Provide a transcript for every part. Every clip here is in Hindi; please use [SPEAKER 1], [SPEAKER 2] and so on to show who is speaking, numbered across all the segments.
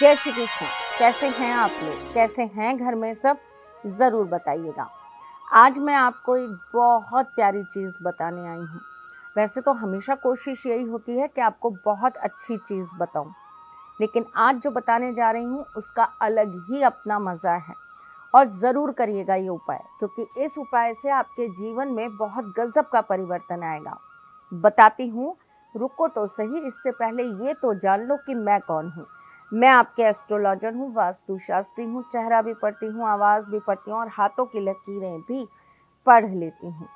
[SPEAKER 1] जय श्री कृष्ण। कैसे हैं आप लोग? कैसे हैं घर में सब? ज़रूर बताइएगा। आज मैं आपको एक बहुत प्यारी चीज़ बताने आई हूँ। वैसे तो हमेशा कोशिश यही होती है कि आपको बहुत अच्छी चीज़ बताऊँ, लेकिन आज जो बताने जा रही हूँ उसका अलग ही अपना मज़ा है। और ज़रूर करिएगा ये उपाय, क्योंकि इस उपाय से आपके जीवन में बहुत गज़ब का परिवर्तन आएगा। बताती हूँ, रुको तो सही, इससे पहले ये तो जान लो कि मैं कौन हूँ। मैं आपके एस्ट्रोलॉजर हूँ, वास्तुशास्त्री हूँ, चेहरा भी पढ़ती हूँ, आवाज़ भी पढ़ती हूँ और हाथों की लकीरें भी पढ़ लेती हूँ।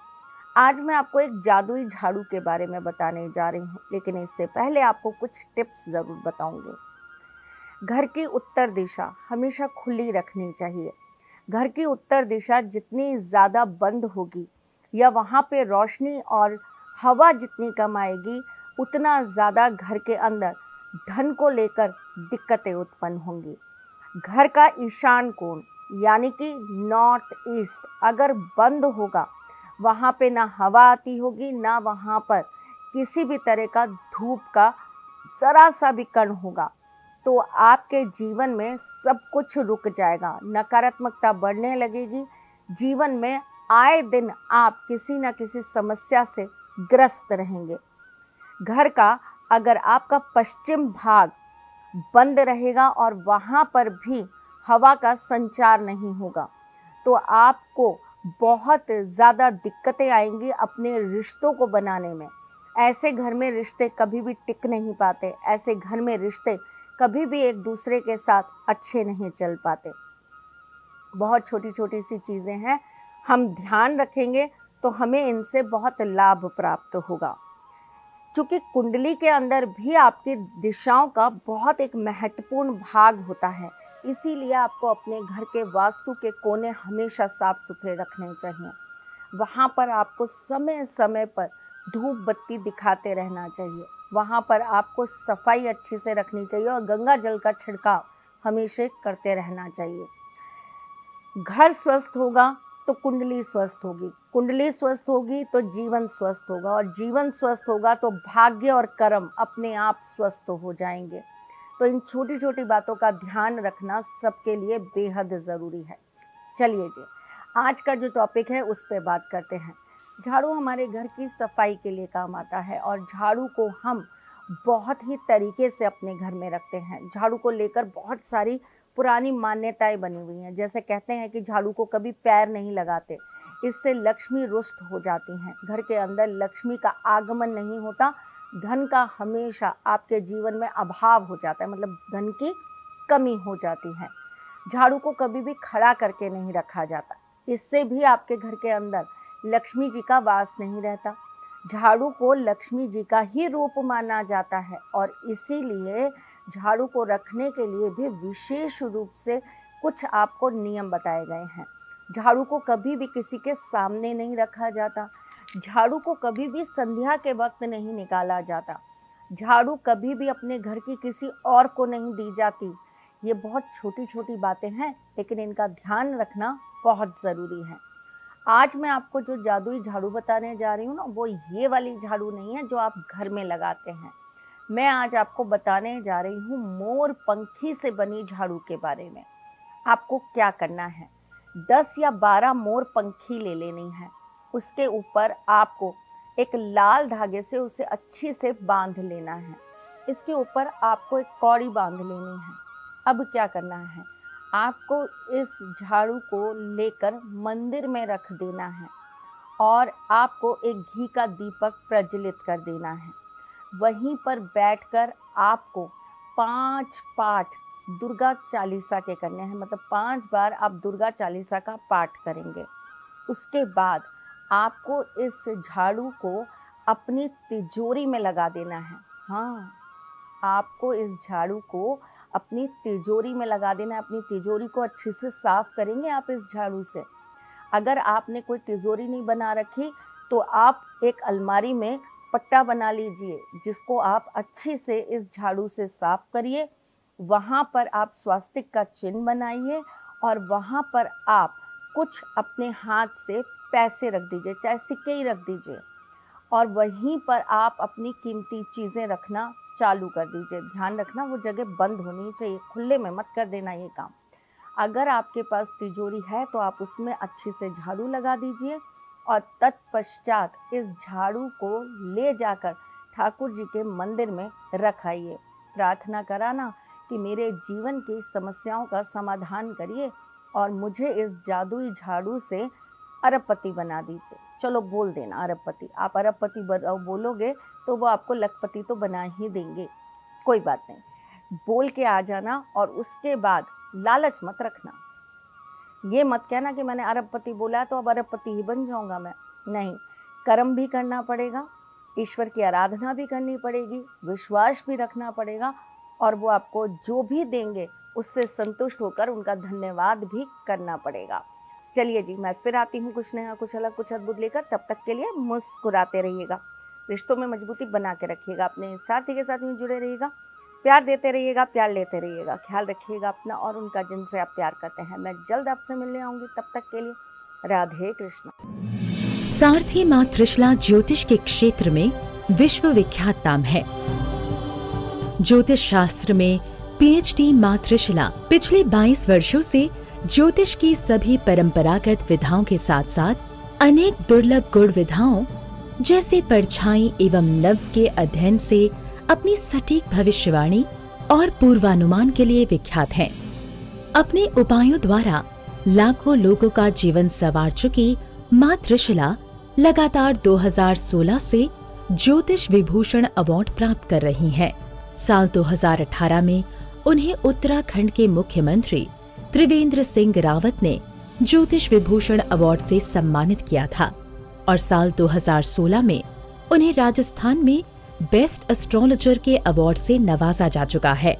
[SPEAKER 1] आज मैं आपको एक जादुई झाड़ू के बारे में बताने जा रही हूँ, लेकिन इससे पहले आपको कुछ टिप्स ज़रूर बताऊँगी। घर की उत्तर दिशा हमेशा खुली रखनी चाहिए। घर की उत्तर दिशा जितनी ज़्यादा बंद होगी या वहाँ पे रोशनी और हवा जितनी कम आएगी, उतना ज़्यादा घर के अंदर धन को लेकर दिक्कतें उत्पन्न होंगी। घर का ईशान कोण यानी कि नॉर्थ ईस्ट अगर बंद होगा, वहाँ पे ना हवा आती होगी, ना वहाँ पर किसी भी तरह का धूप का ज़रा सा भी कण होगा, तो आपके जीवन में सब कुछ रुक जाएगा, नकारात्मकता बढ़ने लगेगी। जीवन में आए दिन आप किसी न किसी समस्या से ग्रस्त रहेंगे। घर का अगर आपका पश्चिम भाग बंद रहेगा और वहाँ पर भी हवा का संचार नहीं होगा, तो आपको बहुत ज़्यादा दिक्कतें आएंगी अपने रिश्तों को बनाने में। ऐसे घर में रिश्ते कभी भी टिक नहीं पाते, ऐसे घर में रिश्ते कभी भी एक दूसरे के साथ अच्छे नहीं चल पाते। बहुत छोटी छोटी सी चीज़ें हैं, हम ध्यान रखेंगे तो हमें इनसे बहुत लाभ प्राप्त होगा। चूँकि कुंडली के अंदर भी आपकी दिशाओं का बहुत एक महत्वपूर्ण भाग होता है, इसीलिए आपको अपने घर के वास्तु के कोने हमेशा साफ सुथरे रखने चाहिए। वहाँ पर आपको समय समय पर धूप बत्ती दिखाते रहना चाहिए। वहाँ पर आपको सफाई अच्छी से रखनी चाहिए और गंगा जल का छिड़काव हमेशा करते रहना चाहिए। घर स्वस्थ होगा तो कुंडली स्वस्थ होगी, कुंडली स्वस्थ होगी तो जीवन स्वस्थ होगा, और जीवन स्वस्थ होगा तो भाग्य और कर्म अपने आप स्वस्थ हो जाएंगे। तो इन छोटी छोटी बातों का ध्यान रखना सबके लिए बेहद ज़रूरी है। चलिए जी, आज का जो टॉपिक है उस पर बात करते हैं। झाड़ू हमारे घर की सफाई के लिए काम आता है और झाड़ू को हम बहुत ही तरीके से अपने घर में रखते हैं। झाड़ू को लेकर बहुत सारी पुरानी मान्यताएं बनी हुई हैं। जैसे कहते हैं कि झाड़ू को कभी पैर नहीं लगाते, इससे लक्ष्मी रुष्ट हो जाती हैं, घर के अंदर लक्ष्मी का आगमन नहीं होता, धन का हमेशा आपके जीवन में अभाव हो जाता है, मतलब धन की कमी हो जाती है। झाड़ू को कभी भी खड़ा करके नहीं रखा जाता, इससे भी आपके घर के अंदर लक्ष्मी जी का वास नहीं रहता। झाड़ू को लक्ष्मी जी का ही रूप माना जाता है और इसीलिए झाड़ू को रखने के लिए भी विशेष रूप से कुछ आपको नियम बताए गए हैं। झाड़ू को कभी भी किसी के सामने नहीं रखा जाता, झाड़ू को कभी भी संध्या के वक्त नहीं निकाला जाता, झाड़ू कभी भी अपने घर की किसी और को नहीं दी जाती। ये बहुत छोटी छोटी बातें हैं, लेकिन इनका ध्यान रखना बहुत ज़रूरी है। आज मैं आपको जो जादुई झाड़ू बताने जा रही हूँ ना, वो ये वाली झाड़ू नहीं है जो आप घर में लगाते हैं। मैं आज आपको बताने जा रही हूँ मोर पंखी से बनी झाड़ू के बारे में। आपको क्या करना है, 10 या 12 मोर पंखी ले लेनी है। उसके ऊपर आपको एक लाल धागे से उसे अच्छी से बांध लेना है। इसके ऊपर आपको एक कौड़ी बांध लेनी है। अब क्या करना है, आपको इस झाड़ू को लेकर मंदिर में रख देना है और आपको एक घी का दीपक प्रज्वलित कर देना है। वहीं पर बैठकर आपको 5 पाठ दुर्गा चालीसा के करने हैं, मतलब 5 बार आप दुर्गा चालीसा का पाठ करेंगे। उसके बाद आपको इस झाड़ू को अपनी तिजोरी में लगा देना है। हाँ, आपको इस झाड़ू को अपनी तिजोरी में लगा देना है। अपनी तिजोरी को अच्छे से साफ करेंगे आप इस झाड़ू से। अगर आपने कोई तिजोरी नहीं बना रखी तो आप एक अलमारी में पट्टा बना लीजिए, जिसको आप अच्छे से इस झाड़ू से साफ करिए। वहाँ पर आप स्वास्तिक का चिन्ह बनाइए और वहाँ पर आप कुछ अपने हाथ से पैसे रख दीजिए, चाहे सिक्के ही रख दीजिए, और वहीं पर आप अपनी कीमती चीज़ें रखना चालू कर दीजिए। ध्यान रखना वो जगह बंद होनी चाहिए, खुले में मत कर देना ये काम। अगर आपके पास तिजोरी है तो आप उसमें अच्छे से झाड़ू लगा दीजिए और तत्पश्चात इस झाड़ू को ले जाकर ठाकुर जी के मंदिर में रखाइए। प्रार्थना कराना कि मेरे जीवन की समस्याओं का समाधान करिए और मुझे इस जादुई झाड़ू से अरबपति बना दीजिए। चलो बोल देना अरबपति, आप अरबपति बोलोगे तो वो आपको लखपति तो बना ही देंगे, कोई बात नहीं। बोल के आ जाना और उसके बाद लालच मत रखना। ये मत कहना कि मैंने अरबपति बोला तो अब अरबपति ही बन जाऊंगा मैं। नहीं, कर्म भी करना पड़ेगा, ईश्वर की आराधना भी करनी पड़ेगी, विश्वास भी रखना पड़ेगा और वो आपको जो भी देंगे उससे संतुष्ट होकर उनका धन्यवाद भी करना पड़ेगा। चलिए जी, मैं फिर आती हूँ कुछ नया, कुछ अलग, कुछ अद्भुत लेकर। तब तक के लिए मुस्कुराते रहिएगा, रिश्तों में मजबूती बना के रखिएगा, अपने साथी के साथ में जुड़े रहिएगा, प्यार देते रहिएगा, प्यार लेते रहिएगा, ख्याल रखिएगा अपना और उनका जिनसे आप प्यार करते हैं। मैं जल्द आपसे मिलने आऊंगी, तब तक के लिए राधे कृष्ण।
[SPEAKER 2] सारथी मां त्रिशला ज्योतिष के क्षेत्र में विश्व विख्यात नाम है। ज्योतिष शास्त्र में पीएचडी मां त्रिशला पिछले 22 वर्षों से ज्योतिष की सभी परंपरागत विधाओं के साथ साथ अनेक दुर्लभ गुण विधाओं जैसे परछाई एवं नव्स के अध्ययन से अपनी सटीक भविष्यवाणी और पूर्वानुमान के लिए विख्यात हैं। अपने उपायों द्वारा लाखों लोगों का जीवन संवार चुकी मां त्रिशला लगातार 2016 से ज्योतिष विभूषण अवार्ड प्राप्त कर रही हैं। साल 2018 में उन्हें उत्तराखंड के मुख्यमंत्री त्रिवेंद्र सिंह रावत ने ज्योतिष विभूषण अवार्ड से सम्मानित किया था और साल 2016 में उन्हें राजस्थान में बेस्ट एस्ट्रोलॉजर के अवार्ड से नवाजा जा चुका है।